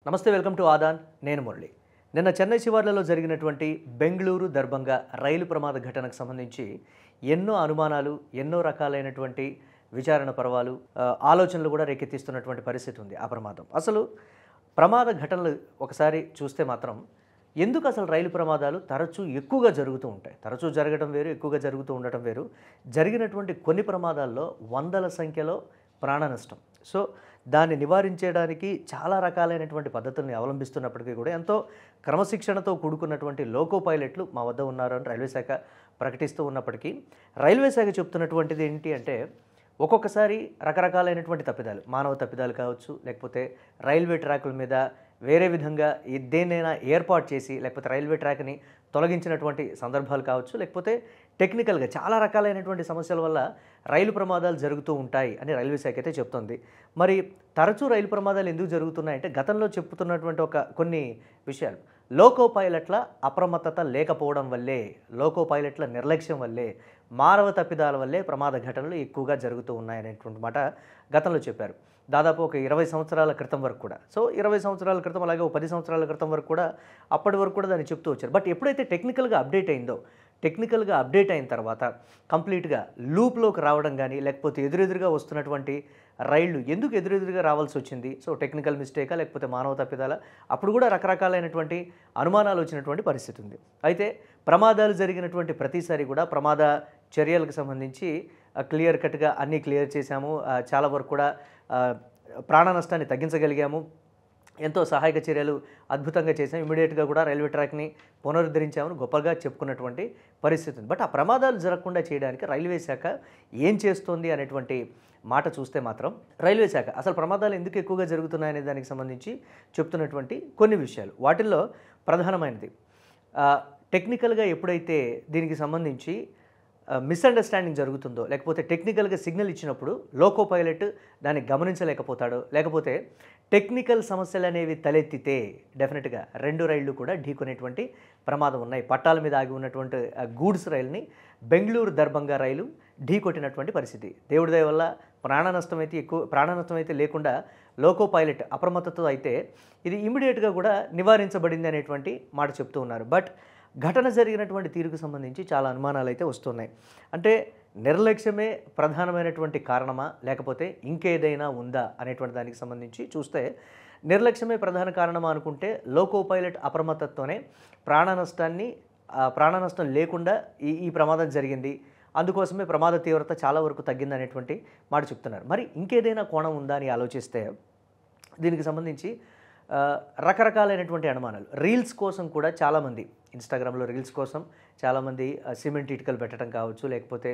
నమస్తే, welcome to Aadan. నేను మురళి. నిన్న చెన్నై శివార్లలో జరిగినటువంటి బెంగళూరు దర్భంగా రైలు ప్రమాద ఘటనకు సంబంధించి ఎన్నో అనుమానాలు, ఎన్నో రకాలైనటువంటి విచారణ పర్వాలు, ఆలోచనలు కూడా రేకెత్తిస్తున్నటువంటి పరిస్థితి ఉంది. ఆ ప్రమాదం అసలు ప్రమాద ఘటనలు ఒకసారి చూస్తే మాత్రం ఎందుకు అసలు రైలు ప్రమాదాలు తరచూ ఎక్కువగా జరుగుతూ ఉంటాయి? తరచూ జరగడం వేరు, ఎక్కువగా జరుగుతూ ఉండటం వేరు. జరిగినటువంటి కొన్ని ప్రమాదాల్లో వందల సంఖ్యలో ప్రాణ నష్టం. సో దాన్ని నివారించడానికి చాలా రకాలైనటువంటి పద్ధతుల్ని అవలంబిస్తున్నప్పటికీ కూడా ఎంతో క్రమశిక్షణతో కూడుకున్నటువంటి లోకో పైలట్లు మా వద్ద ఉన్నారని రైల్వే శాఖ ప్రకటిస్తూ ఉన్నప్పటికీ రైల్వే శాఖ చెప్తున్నటువంటిది ఏంటి అంటే, ఒక్కొక్కసారి రకరకాలైనటువంటి తప్పిదాలు, మానవ తప్పిదాలు కావచ్చు, లేకపోతే రైల్వే ట్రాకుల మీద వేరే విధంగా దేన్నైనా ఏర్పాటు చేసి లేకపోతే రైల్వే ట్రాక్ని తొలగించినటువంటి సందర్భాలు కావచ్చు, లేకపోతే టెక్నికల్గా చాలా రకాలైనటువంటి సమస్యల వల్ల రైలు ప్రమాదాలు జరుగుతూ ఉంటాయి అని రైల్వే శాఖ అయితే చెప్తోంది. మరి తరచూ రైలు ప్రమాదాలు ఎందుకు జరుగుతున్నాయంటే, గతంలో చెప్పుతున్నటువంటి కొన్ని విషయాలు, లోకో పైలట్ల అప్రమత్తత లేకపోవడం వల్లే, లోకో పైలట్ల నిర్లక్ష్యం వల్లే, మానవ తప్పిదాల వల్లే ప్రమాద ఘటనలు ఎక్కువగా జరుగుతూ ఉన్నాయనేటువంటి మాట గతంలో చెప్పారు. దాదాపు ఒక 20 సంవత్సరాల క్రితం వరకు కూడా. సో 20 సంవత్సరాల క్రితం, అలాగే 10 సంవత్సరాల క్రితం వరకు కూడా, అప్పటి వరకు కూడా దాన్ని చెప్తూ వచ్చారు. బట్ ఎప్పుడైతే టెక్నికల్గా అప్డేట్ అయిన తర్వాత కంప్లీట్గా లూప్లోకి రావడం కానీ, లేకపోతే ఎదురెదురుగా వస్తున్నటువంటి రైళ్లు ఎందుకు ఎదురెదురుగా రావాల్సి వచ్చింది, సో టెక్నికల్ మిస్టేకా లేకపోతే మానవ తప్పిదాల, అప్పుడు కూడా రకరకాలైనటువంటి అనుమానాలు వచ్చినటువంటి పరిస్థితి ఉంది. అయితే ప్రమాదాలు జరిగినటువంటి ప్రతిసారి కూడా ప్రమాద చర్యలకు సంబంధించి క్లియర్ కట్గా అన్నీ క్లియర్ చేశాము, చాలా వరకు కూడా ప్రాణ నష్టాన్ని తగ్గించగలిగాము, ఎంతో సహాయక చర్యలు అద్భుతంగా చేసాం, ఇమీడియట్గా కూడా రైల్వే ట్రాక్ని పునరుద్ధరించామని గొప్పగా చెప్పుకున్నటువంటి పరిస్థితి ఉంది. బట్ ఆ ప్రమాదాలు జరగకుండా చేయడానికి రైల్వే శాఖ ఏం చేస్తోంది అనేటువంటి మాట చూస్తే మాత్రం, రైల్వే శాఖ అసలు ప్రమాదాలు ఎందుకు ఎక్కువగా జరుగుతున్నాయనే దానికి సంబంధించి చెప్తున్నటువంటి కొన్ని విషయాలు, వాటిల్లో ప్రధానమైనది టెక్నికల్గా ఎప్పుడైతే దీనికి సంబంధించి మిస్అండర్స్టాండింగ్ జరుగుతుందో, లేకపోతే టెక్నికల్గా సిగ్నల్ ఇచ్చినప్పుడు లోకో పైలట్ దాన్ని గమనించలేకపోతాడో, లేకపోతే టెక్నికల్ సమస్యలు అనేవి తలెత్తితే డెఫినెట్గా 2 రైళ్లు కూడా ఢీకొనేటువంటి ప్రమాదం ఉన్నాయి. పట్టాల మీద ఆగి ఉన్నటువంటి గూడ్స్ రైలుని బెంగళూరు దర్భంగా రైలు ఢీకొట్టినటువంటి పరిస్థితి. దేవుడి దయ వల్ల ప్రాణ నష్టం అయితే లేకుండా లోకో పైలట్ అప్రమత్తతో అయితే ఇది ఇమీడియట్గా కూడా నివారించబడింది అనేటువంటి మాట చెప్తూ ఉన్నారు. బట్ ఘటన జరిగినటువంటి తీరుకు సంబంధించి చాలా అనుమానాలు అయితే వస్తున్నాయి. అంటే నిర్లక్ష్యమే ప్రధానమైనటువంటి కారణమా, లేకపోతే ఇంకేదైనా ఉందా అనేటువంటి దానికి సంబంధించి చూస్తే, నిర్లక్ష్యమే ప్రధాన కారణమా అనుకుంటే లోకో పైలట్ అప్రమత్తతోనే ప్రాణ నష్టం లేకుండా ఈ ప్రమాదం జరిగింది, అందుకోసమే ప్రమాద తీవ్రత చాలా వరకు తగ్గింది అనేటువంటి మాట చెప్తున్నారు. మరి ఇంకేదైనా కోణం ఉందా అని ఆలోచిస్తే దీనికి సంబంధించి రకరకాలైనటువంటి అనుమానాలు. రీల్స్ కోసం కూడా చాలామంది ఇన్స్టాగ్రామ్లో రీల్స్ కోసం చాలామంది సిమెంట్ ఇటుకలు పెట్టడం కావచ్చు, లేకపోతే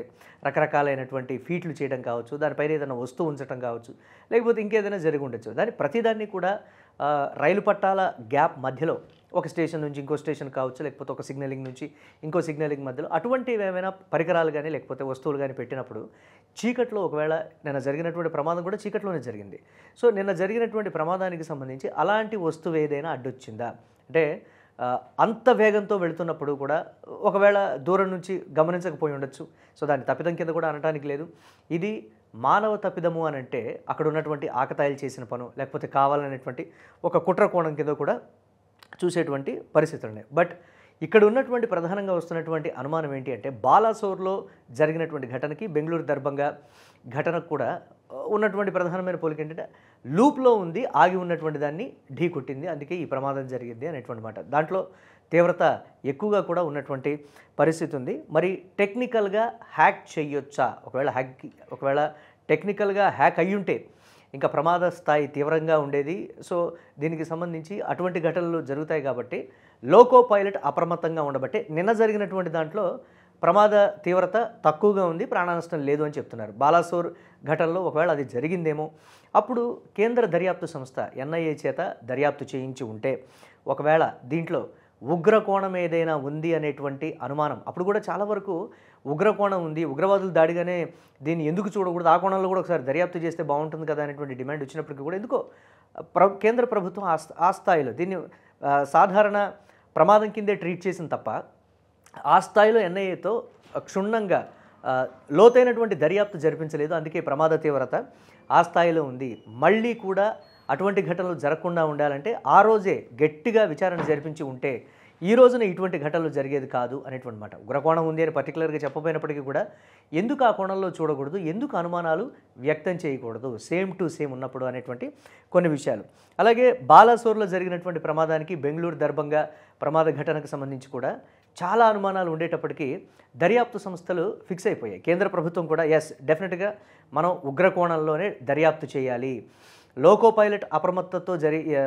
రకరకాలైనటువంటి ఫీట్లు చేయడం కావచ్చు, దానిపైన ఏదైనా వస్తువు ఉంచడం కావచ్చు, లేకపోతే ఇంకేదైనా జరిగి ఉండొచ్చు. ప్రతిదాన్ని కూడా రైలు పట్టాల గ్యాప్ మధ్యలో ఒక స్టేషన్ నుంచి ఇంకో స్టేషన్ కావచ్చు, లేకపోతే ఒక సిగ్నలింగ్ నుంచి ఇంకో సిగ్నలింగ్ మధ్యలో అటువంటివి ఏమైనా పరికరాలు కానీ లేకపోతే వస్తువులు కానీ పెట్టినప్పుడు చీకట్లో, ఒకవేళ నిన్న జరిగినటువంటి ప్రమాదం కూడా చీకట్లోనే జరిగింది. సో నిన్న జరిగినటువంటి ప్రమాదానికి సంబంధించి అలాంటి వస్తువు ఏదైనా అడ్డొచ్చిందా అంటే, అంత వేగంతో వెళుతున్నప్పుడు కూడా ఒకవేళ దూరం నుంచి గమనించకపోయి ఉండొచ్చు. సో దాన్ని తప్పిదం కింద కూడా అనడానికి లేదు. ఇది మానవ తప్పిదము అని అంటే అక్కడ ఉన్నటువంటి ఆకతాయిలు చేసిన పను, లేకపోతే కావాలనేటువంటి ఒక కుట్ర కోణం కింద కూడా చూసేటువంటి పరిస్థితులు ఉన్నాయి. బట్ ఇక్కడ ఉన్నటువంటి ప్రధానంగా వస్తున్నటువంటి అనుమానం ఏంటి అంటే, బాలాసోర్లో జరిగినటువంటి ఘటనకి బెంగళూరు దర్భంగా ఘటనకు కూడా ఉన్నటువంటి ప్రధానమైన పోలిక ఏంటంటే, లూప్లో ఉంది, ఆగి ఉన్నటువంటి దాన్ని ఢీ కొట్టింది, అందుకే ఈ ప్రమాదం జరిగింది అనేటువంటి మాట. దాంట్లో తీవ్రత ఎక్కువగా కూడా ఉన్నటువంటి పరిస్థితి ఉంది. మరి టెక్నికల్గా హ్యాక్ చేయొచ్చా? ఒకవేళ టెక్నికల్గా హ్యాక్ అయ్యుంటే ఇంకా ప్రమాద స్థాయి తీవ్రంగా ఉండేది. సో దీనికి సంబంధించి అటువంటి ఘటనలు జరుగుతాయి కాబట్టి లోకో పైలట్ అప్రమత్తంగా ఉండబట్టే నిన్న జరిగినటువంటి దాంట్లో ప్రమాద తీవ్రత తక్కువగా ఉంది, ప్రాణ నష్టం లేదు అని చెప్తున్నారు. బాలాసోర్ ఘటనలో ఒకవేళ అది జరిగిందేమో, అప్పుడు కేంద్ర దర్యాప్తు సంస్థ NIA చేత దర్యాప్తు చేయించి ఉంటే, ఒకవేళ దీంట్లో ఉగ్రకోణం ఏదైనా ఉంది అనేటువంటి అనుమానం, అప్పుడు కూడా చాలా వరకు ఉగ్రకోణం ఉంది, ఉగ్రవాదులు దాడిగానే దీన్ని ఎందుకు చూడకూడదు, ఆ కోణంలో కూడా ఒకసారి దర్యాప్తు చేస్తే బాగుంటుంది కదా అనేటువంటి డిమాండ్ వచ్చినప్పటికీ కూడా ఎందుకో కేంద్ర ప్రభుత్వం ఆ స్థాయిలో దీన్ని సాధారణ ప్రమాదం కిందే ట్రీట్ చేసిన తప్ప, ఆ స్థాయిలో NIAతో క్షుణ్ణంగా లోతైనటువంటి దర్యాప్తు జరిపించలేదు. అందుకే ప్రమాద తీవ్రత ఆ స్థాయిలో ఉంది. మళ్ళీ కూడా అటువంటి ఘటనలు జరగకుండా ఉండాలంటే ఆ రోజే గట్టిగా విచారణ జరిపించి ఉంటే ఈ రోజున ఇటువంటి ఘటనలు జరిగేది కాదు అనేటువంటి మాట. ఉగ్రకోణం ఉంది అని పర్టికులర్గా చెప్పబోయినప్పటికీ కూడా ఎందుకు ఆ కోణంలో చూడకూడదు, ఎందుకు అనుమానాలు వ్యక్తం చేయకూడదు సేమ్ టు సేమ్ ఉన్నప్పుడు అనేటువంటి కొన్ని విషయాలు. అలాగే బాలాసోర్లో జరిగినటువంటి ప్రమాదానికి బెంగళూరు దర్భంగా ప్రమాద ఘటనకు సంబంధించి కూడా చాలా అనుమానాలు ఉండేటప్పటికీ దర్యాప్తు సంస్థలు ఫిక్స్ అయిపోయాయి. కేంద్ర ప్రభుత్వం కూడా డెఫినెట్గా మనం ఉగ్రకోణంలోనే దర్యాప్తు చేయాలి, లోకో పైలట్ అప్రమత్తతో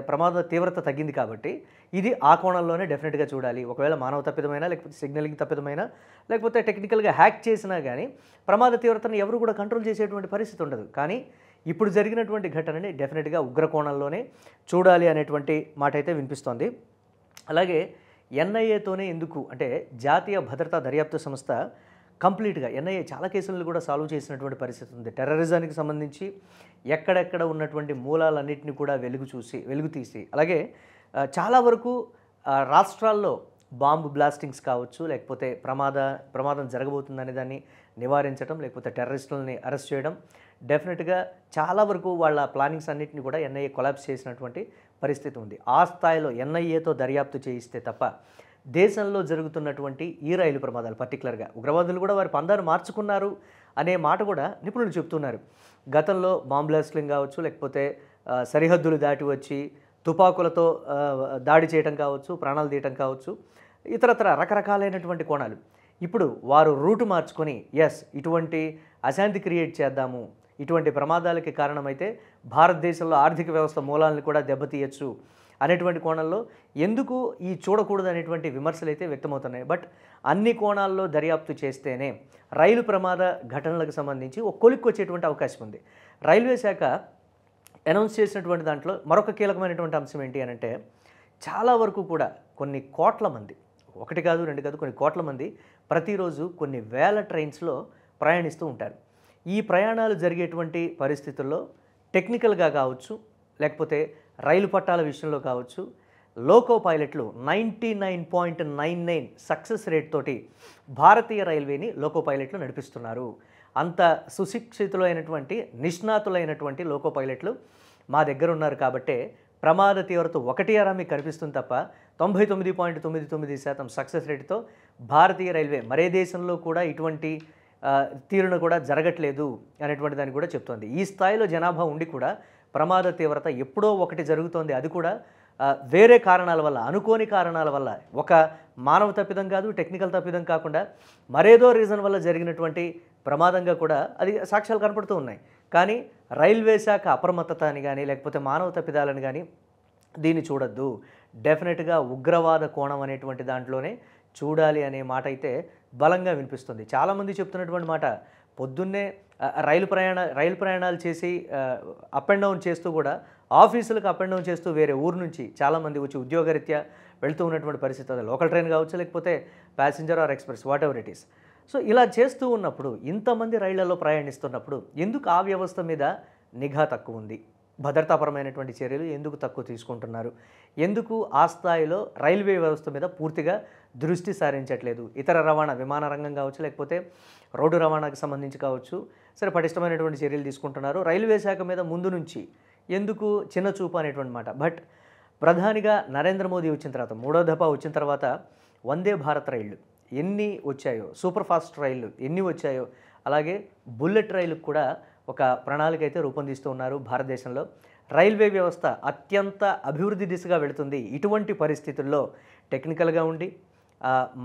ప్రమాద తీవ్రత తగ్గింది కాబట్టి ఇది ఆ కోణంలోనే డెఫినెట్గా చూడాలి. ఒకవేళ మానవ తప్పిదమైనా లేకపోతే సిగ్నలింగ్ తప్పిదమైనా లేకపోతే టెక్నికల్గా హ్యాక్ చేసినా కానీ ప్రమాద తీవ్రతను ఎవరు కూడా కంట్రోల్ చేసేటువంటి పరిస్థితి ఉండదు. కానీ ఇప్పుడు జరిగినటువంటి ఘటనని డెఫినెట్గా ఉగ్రకోణంలోనే చూడాలి అనేటువంటి మాట అయితే వినిపిస్తోంది. అలాగే ఎన్ఐఏతోనే ఎందుకు అంటే జాతీయ భద్రతా దర్యాప్తు సంస్థ కంప్లీట్గా ఎన్ఐఏ చాలా కేసులను కూడా సాల్వ్ చేసినటువంటి పరిస్థితి ఉంది. టెర్రరిజానికి సంబంధించి ఎక్కడెక్కడ ఉన్నటువంటి మూలాలన్నింటినీ కూడా వెలుగు తీసి అలాగే చాలా వరకు రాష్ట్రాల్లో బాంబు బ్లాస్టింగ్స్ కావచ్చు, లేకపోతే ప్రమాదం జరగబోతుందనే దాన్ని నివారించడం, లేకపోతే టెర్రరిస్టులని అరెస్ట్ చేయడం, డెఫినెట్గా చాలా వరకు వాళ్ళ ప్లానింగ్స్ అన్నింటినీ కూడా ఎన్ఐఏ కొలాప్స్ చేసినటువంటి పరిస్థితి ఉంది. ఆ స్థాయిలో ఎన్ఐఏతో దర్యాప్తు చేయిస్తే తప్ప దేశంలో జరుగుతున్నటువంటి ఈ రైలు ప్రమాదాలు పర్టికులర్గా ఉగ్రవాదులు కూడా వారి పందాను మార్చుకున్నారు అనే మాట కూడా నిపుణులు చెప్తున్నారు. గతంలో బాంబ్ బ్లాస్టింగ్ కావచ్చు, లేకపోతే సరిహద్దులు దాటి వచ్చి తుపాకులతో దాడి చేయడం కావచ్చు, ప్రాణాలు తీయటం కావచ్చు, ఇతరత్ర రకరకాలైనటువంటి కోణాలు. ఇప్పుడు వారు రూటు మార్చుకొని ఇటువంటి అశాంతి క్రియేట్ చేద్దాము, ఇటువంటి ప్రమాదాలకి కారణమైతే భారతదేశంలో ఆర్థిక వ్యవస్థ మూలాలను కూడా దెబ్బతీయచ్చు అనేటువంటి కోణంలో ఎందుకు ఈ చూడకూడదు అనేటువంటి విమర్శలు అయితే వ్యక్తమవుతున్నాయి. బట్ అన్ని కోణాల్లో దర్యాప్తు చేస్తేనే రైలు ప్రమాద ఘటనలకు సంబంధించి ఒక కొలిక్కి వచ్చేటువంటి అవకాశం ఉంది. రైల్వే శాఖ అనౌన్స్ చేసినటువంటి దాంట్లో మరొక కీలకమైనటువంటి అంశం ఏంటి అని అంటే చాలా వరకు కూడా కొన్ని కోట్ల మంది, ఒకటి కాదు రెండు కాదు కొన్ని కోట్ల మంది ప్రతిరోజు కొన్ని వేల ట్రైన్స్లో ప్రయాణిస్తూ ఉంటారు. ఈ ప్రయాణాలు జరిగేటువంటి పరిస్థితుల్లో టెక్నికల్గా కావచ్చు, లేకపోతే రైలు పట్టాల విషయంలో కావచ్చు, లోకో పైలట్లు 99.99 సక్సెస్ రేట్ తోటి భారతీయ రైల్వేని లోకో పైలట్లు నడిపిస్తున్నారు. అంత సుశిక్షితులైనటువంటి నిష్ణాతులైనటువంటి లోకో పైలట్లు మా దగ్గర ఉన్నారు కాబట్టే ప్రమాద తీవ్రత 1 మీకు కనిపిస్తుంది తప్ప 99.99% సక్సెస్ రేటుతో భారతీయ రైల్వే మరే దేశంలో కూడా ఇటువంటి తీరును కూడా జరగట్లేదు అనేటువంటి దాన్ని కూడా చెప్తోంది. ఈ స్థాయిలో జనాభా ఉండి కూడా ప్రమాద తీవ్రత ఎప్పుడో ఒకటి జరుగుతోంది, అది కూడా వేరే కారణాల వల్ల, అనుకోని కారణాల వల్ల, ఒక మానవ తప్పిదం కాదు, టెక్నికల్ తప్పిదం కాకుండా మరేదో రీజన్ వల్ల జరిగినటువంటి ప్రమాదంగా కూడా అది సాక్ష్యాలు కనపడుతూ ఉన్నాయి. కానీ రైల్వే శాఖ అప్రమత్తత అని కానీ లేకపోతే మానవ తప్పిదాలని కానీ దీన్ని చూడొద్దు, డెఫినెట్గా ఉగ్రవాద కోణం అనేటువంటి దాంట్లోనే చూడాలి అనే మాట అయితే బలంగా వినిపిస్తుంది. చాలామంది చెప్తున్నటువంటి మాట, పొద్దున్నే రైలు ప్రయాణాలు చేసి అప్ అండ్ డౌన్ చేస్తూ కూడా ఆఫీసులకు అప్ అండ్ డౌన్ చేస్తూ వేరే ఊరు నుంచి చాలామంది వచ్చి ఉద్యోగరీత్యా వెళ్తూ ఉన్నటువంటి పరిస్థితి, అది లోకల్ ట్రైన్ కావచ్చు, లేకపోతే passenger or express whatever it is. So ఇలా చేస్తూ ఉన్నప్పుడు, ఇంతమంది రైళ్లలో ప్రయాణిస్తున్నప్పుడు ఎందుకు ఆ వ్యవస్థ మీద నిఘా తక్కువ ఉంది, భద్రతాపరమైనటువంటి చర్యలు ఎందుకు తక్కువ తీసుకుంటున్నారు, ఎందుకు ఆ స్థాయిలో రైల్వే వ్యవస్థ మీద పూర్తిగా దృష్టి సారించట్లేదు, ఇతర రవాణా విమాన రంగం కావచ్చు, లేకపోతే రోడ్డు రవాణాకు సంబంధించి కావచ్చు, సరే పటిష్టమైనటువంటి చర్యలు తీసుకుంటున్నారు. రైల్వే శాఖ మీద ముందు నుంచి ఎందుకు చిన్న చూపు అనేటువంటి మాట. బట్ ప్రధానిగా నరేంద్ర మోదీ వచ్చిన తర్వాత, 3వ దఫా వచ్చిన తర్వాత వందే భారత్ రైళ్లు ఎన్ని వచ్చాయో, సూపర్ ఫాస్ట్ రైళ్లు ఎన్ని వచ్చాయో, అలాగే బుల్లెట్ రైలుకు కూడా ఒక ప్రణాళిక అయితే రూపొందిస్తూ ఉన్నారు. భారతదేశంలో రైల్వే వ్యవస్థ అత్యంత అభివృద్ధి దిశగా వెళుతుంది. ఇటువంటి పరిస్థితుల్లో టెక్నికల్గా ఉండి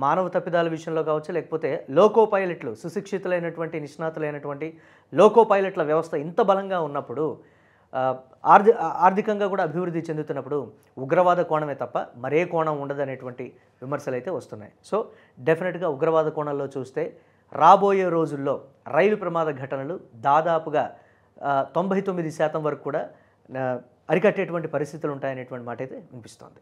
మానవ తప్పిదాల విషయంలో కావచ్చు, లేకపోతే లోకో పైలట్లు సుశిక్షితులైనటువంటి నిష్ణాతులైనటువంటి లోకో పైలట్ల వ్యవస్థ ఇంత బలంగా ఉన్నప్పుడు, ఆర్థికంగా కూడా అభివృద్ధి చెందుతున్నప్పుడు ఉగ్రవాద కోణమే తప్ప మరే కోణం ఉండదనేటువంటి విమర్శలు అయితే వస్తున్నాయి. సో డెఫినెట్గా ఉగ్రవాద కోణంలో చూస్తే రాబోయే రోజుల్లో రైలు ప్రమాద ఘటనలు దాదాపుగా 99% వరకు కూడా అరికట్టేటువంటి పరిస్థితులు ఉంటాయనేటువంటి మాట అయితే వినిపిస్తోంది.